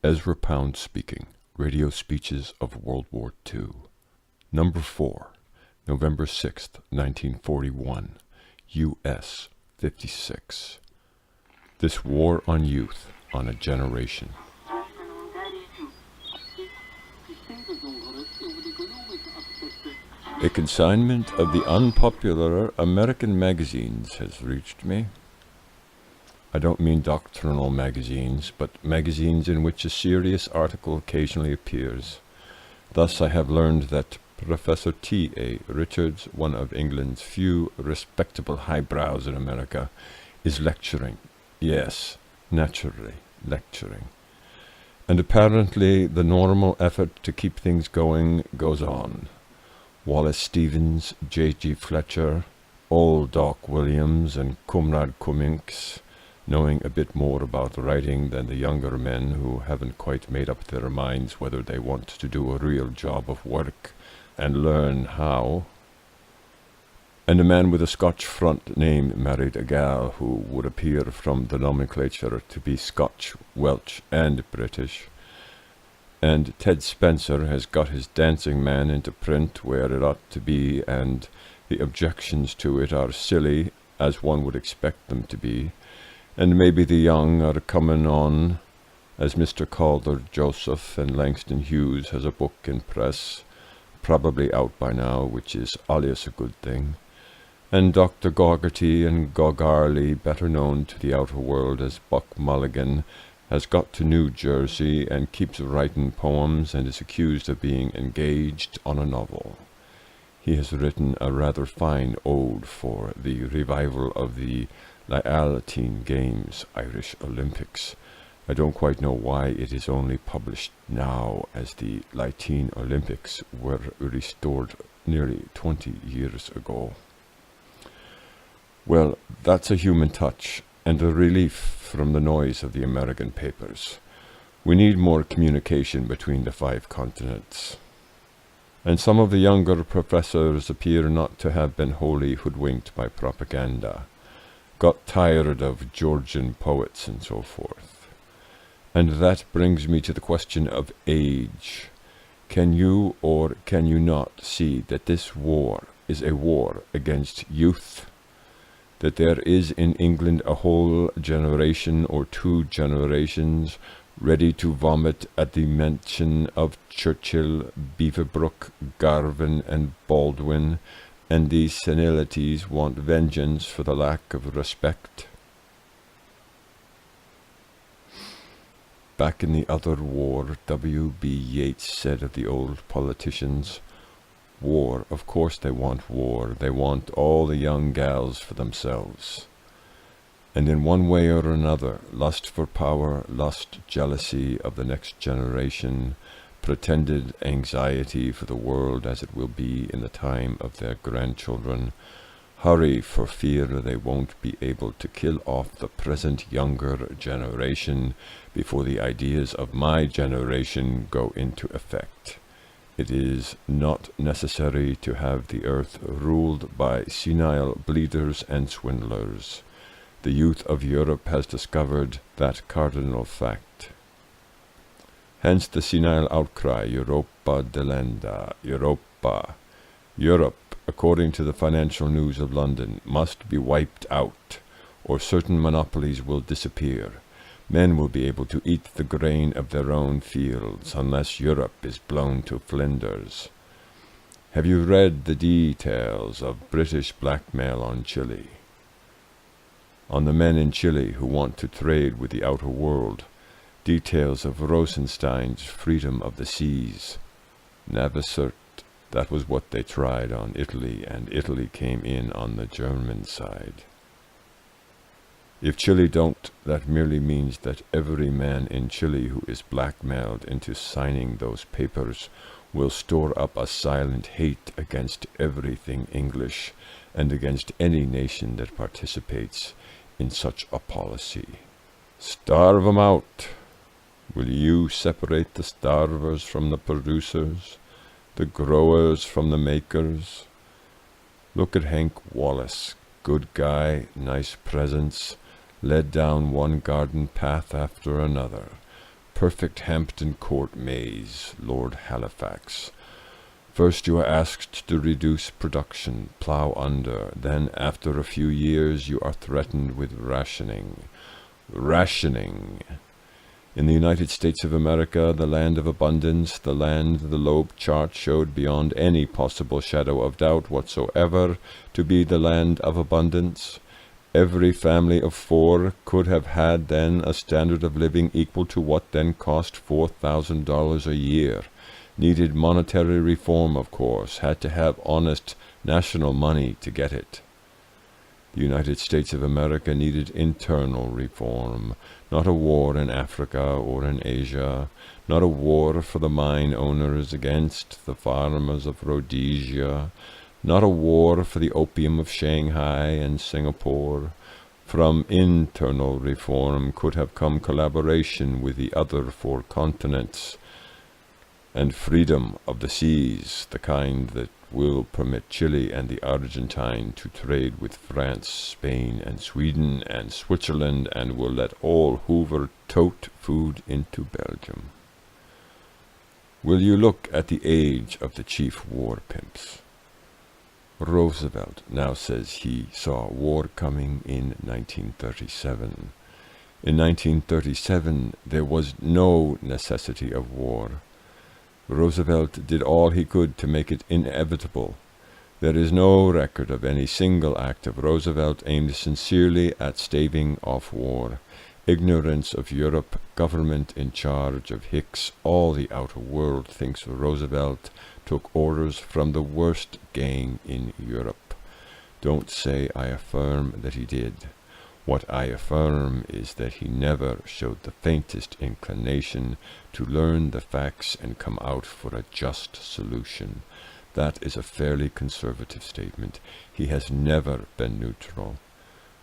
Ezra Pound speaking. Radio Speeches of World War II. Number 4. November 6th, 1941. U.S. 56. This war on youth, on a generation. A consignment of the unpopular American magazines has reached me. I don't mean doctrinal magazines, but magazines in which a serious article occasionally appears. Thus I have learned that Professor T.A. Richards, one of England's few respectable highbrows in America, is lecturing. Yes, naturally, lecturing. And apparently the normal effort to keep things going goes on. Wallace Stevens, J.G. Fletcher, old Doc Williams, and Comrade Cummings, knowing a bit more about writing than the younger men who haven't quite made up their minds whether they want to do a real job of work and learn how. And a man with a Scotch front name married a gal who would appear from the nomenclature to be Scotch, Welsh, and British. And Ted Spencer has got his Dancing Man into print where it ought to be, and the objections to it are silly, as one would expect them to be. And maybe the young are coming on, as Mr. Calder Joseph and Langston Hughes has a book in press, probably out by now, which is alias a good thing. And Dr. Goggerty and Gogarly, better known to the outer world as Buck Mulligan, has got to New Jersey and keeps writing poems and is accused of being engaged on a novel. He has written a rather fine ode for the revival of the Lealtine Games, Irish Olympics. I don't quite know why it is only published now, as the Lealtine Olympics were restored nearly 20 years ago. Well, that's a human touch, and a relief from the noise of the American papers. We need more communication between the 5 continents. And some of the younger professors appear not to have been wholly hoodwinked by propaganda, got tired of Georgian poets and so forth. And that brings me to the question of age. Can you or can you not see that this war is a war against youth? That there is in England a whole generation or 2 generations ready to vomit at the mention of Churchill, Beaverbrook, Garvin, and Baldwin, and these senilities want vengeance for the lack of respect? Back in the other war, W.B. Yeats said of the old politicians, "War, of course they want war. They want all the young gals for themselves." And in one way or another, lust for power, lust, jealousy of the next generation, pretended anxiety for the world as it will be in the time of their grandchildren, hurry for fear they won't be able to kill off the present younger generation before the ideas of my generation go into effect. It is not necessary to have the earth ruled by senile bleeders and swindlers. The youth of Europe has discovered that cardinal fact. Hence the senile outcry, Europa delenda, Europa. Europe, according to the Financial News of London, must be wiped out, or certain monopolies will disappear. Men will be able to eat the grain of their own fields, unless Europe is blown to flinders. Have you read the details of British blackmail on Chile? On the men in Chile who want to trade with the outer world, details of Rosenstein's freedom of the seas. Navicert, that was what they tried on Italy, and Italy came in on the German side. If Chile don't, that merely means that every man in Chile who is blackmailed into signing those papers will store up a silent hate against everything English and against any nation that participates in such a policy. Starve 'em out. Will you separate the starvers from the producers, the growers from the makers? Look at Hank Wallace, good guy, nice presence, led down one garden path after another, perfect Hampton Court maze, Lord Halifax. First you are asked to reduce production, plow under, then after a few years you are threatened with rationing. Rationing! In the United States of America, the land of abundance, the land the Loeb chart showed beyond any possible shadow of doubt whatsoever to be the land of abundance, every family of 4 could have had then a standard of living equal to what then cost $4,000 a year. Needed monetary reform, of course, had to have honest national money to get it. The United States of America needed internal reform, not a war in Africa or in Asia, not a war for the mine owners against the farmers of Rhodesia, not a war for the opium of Shanghai and Singapore. From internal reform could have come collaboration with the other 4 continents, and freedom of the seas, the kind that will permit Chile and the Argentine to trade with France, Spain, and Sweden, and Switzerland, and will let all Hoover tote food into Belgium. Will you look at the age of the chief war pimps? Roosevelt now says he saw war coming in 1937. In 1937 there was no necessity of war. Roosevelt did all he could to make it inevitable. There is no record of any single act of Roosevelt aimed sincerely at staving off war. Ignorance of Europe, government in charge of Hicks, all the outer world thinks Roosevelt took orders from the worst gang in Europe. Don't say I affirm that he did. What I affirm is that he never showed the faintest inclination to learn the facts and come out for a just solution. That is a fairly conservative statement. He has never been neutral.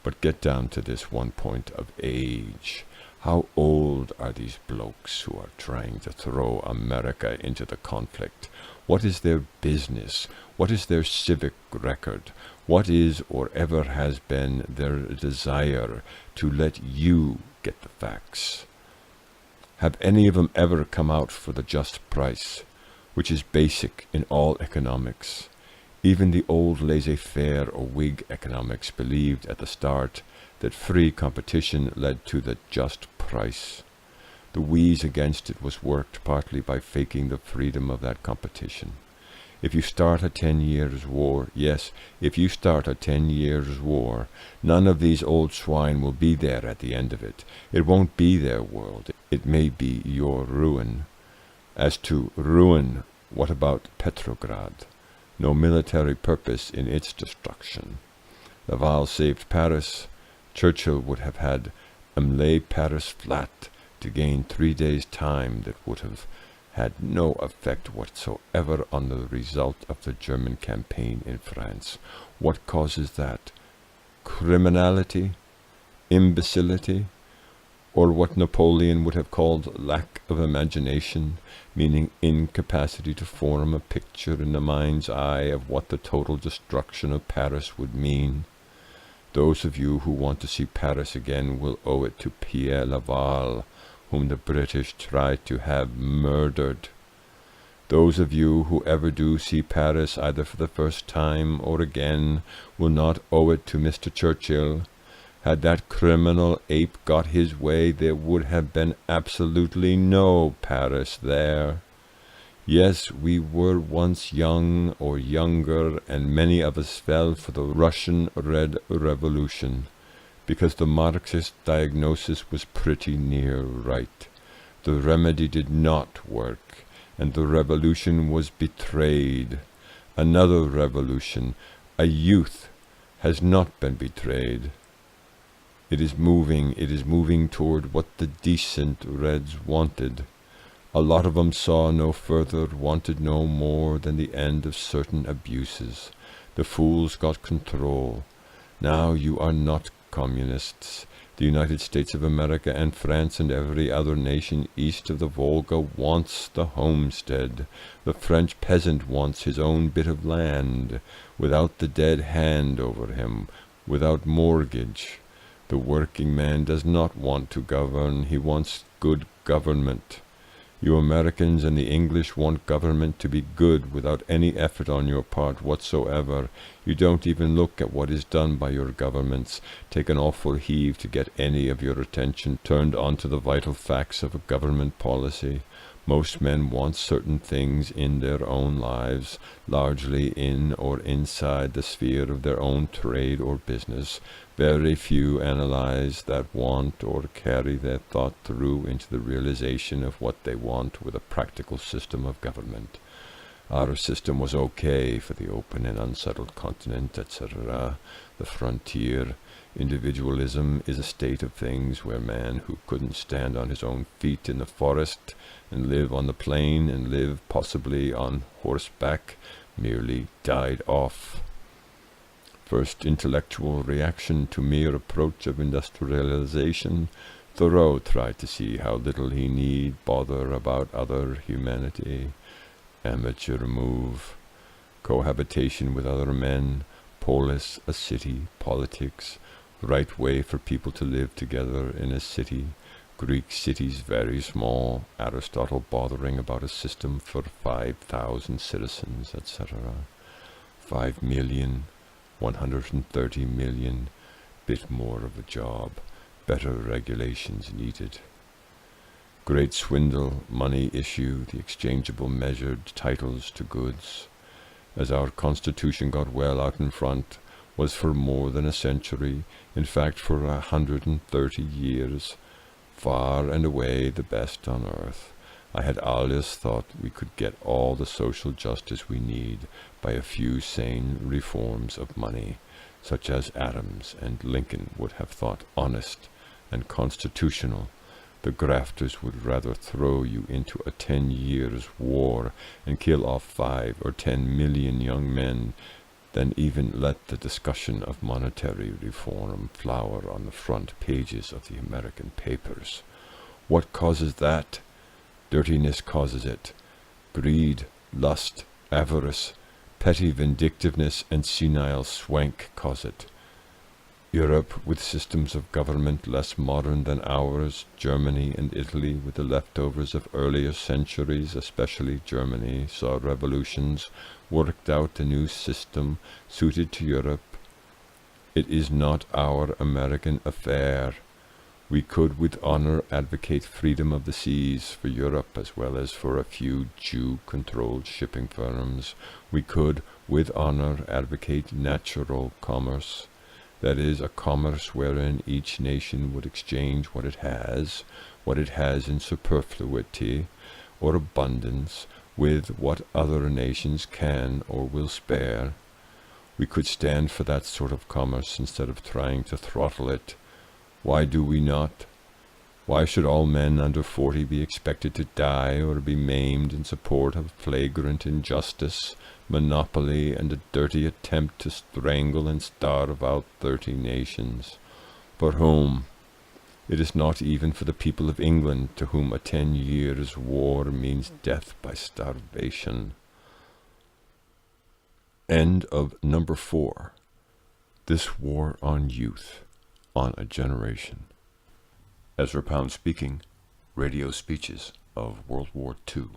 But get down to this one point of age. How old are these blokes who are trying to throw America into the conflict? What is their business? What is their civic record? What is or ever has been their desire to let you get the facts? Have any of them ever come out for the just price, which is basic in all economics? Even the old laissez-faire or Whig economics believed at the start that free competition led to the just price. The wheeze against it was worked partly by faking the freedom of that competition. If you start a 10 years war, yes, if you start a 10 years war, none of these old swine will be there at the end of it. It won't be their world. It may be your ruin. As to ruin, what about Petrograd? No military purpose in its destruction. Laval saved Paris. Churchill would have had lay Paris flat to gain 3 days' time that would have had no effect whatsoever on the result of the German campaign in France. What causes that? Criminality? Imbecility? Or what Napoleon would have called lack of imagination, meaning incapacity to form a picture in the mind's eye of what the total destruction of Paris would mean. Those of you who want to see Paris again will owe it to Pierre Laval, whom the British tried to have murdered. Those of you who ever do see Paris either for the first time or again will not owe it to Mr. Churchill. Had that criminal ape got his way, there would have been absolutely no Paris there. Yes, we were once young or younger, and many of us fell for the Russian Red Revolution, because the Marxist diagnosis was pretty near right. The remedy did not work, and the revolution was betrayed. Another revolution, a youth, has not been betrayed. It is moving toward what the decent Reds wanted. A lot of them saw no further, wanted no more than the end of certain abuses. The fools got control. Now you are not communists. The United States of America and France and every other nation east of the Volga wants the homestead. The French peasant wants his own bit of land, without the dead hand over him, without mortgage. The working man does not want to govern. He wants good government. You Americans and the English want government to be good without any effort on your part whatsoever. You don't even look at what is done by your governments, take an awful heave to get any of your attention turned onto the vital facts of a government policy. Most men want certain things in their own lives, largely in or inside the sphere of their own trade or business. Very few analyze that want or carry their thought through into the realization of what they want with a practical system of government. Our system was okay for the open and unsettled continent, etc. The frontier. Individualism is a state of things where man who couldn't stand on his own feet in the forest and live on the plain and live possibly on horseback merely died off. First intellectual reaction to mere approach of industrialization, Thoreau tried to see how little he need bother about other humanity. Amateur move. Cohabitation with other men, polis, a city, politics, right way for people to live together in a city. Greek cities very small, Aristotle bothering about a system for 5,000 citizens, etc. 5 million, 130 million, bit more of a job, better regulations needed. Great swindle, money issue, the exchangeable measured titles to goods. As our Constitution got well out in front, was for more than a century, in fact for 130 years, far and away the best on earth. I had always thought we could get all the social justice we need by a few sane reforms of money, such as Adams and Lincoln would have thought honest and constitutional. The grafters would rather throw you into a 10 years war and kill off 5 or 10 million young men than even let the discussion of monetary reform flower on the front pages of the American papers. What causes that? Dirtiness causes it. Greed, lust, avarice, petty vindictiveness, and senile swank cause it. Europe, with systems of government less modern than ours, Germany and Italy, with the leftovers of earlier centuries, especially Germany, saw revolutions, worked out a new system suited to Europe. It is not our American affair. We could with honor advocate freedom of the seas for Europe as well as for a few Jew-controlled shipping firms. We could with honor advocate natural commerce. That is, a commerce wherein each nation would exchange what it has in superfluity or abundance, with what other nations can or will spare. We could stand for that sort of commerce instead of trying to throttle it. Why do we not? Why should all men under 40 be expected to die or be maimed in support of flagrant injustice, monopoly, and a dirty attempt to strangle and starve out 30 nations? For whom? It is not even for the people of England, to whom a 10 years' war means death by starvation. End of number 4. This War on Youth, on a Generation. Ezra Pound speaking, radio speeches of World War II.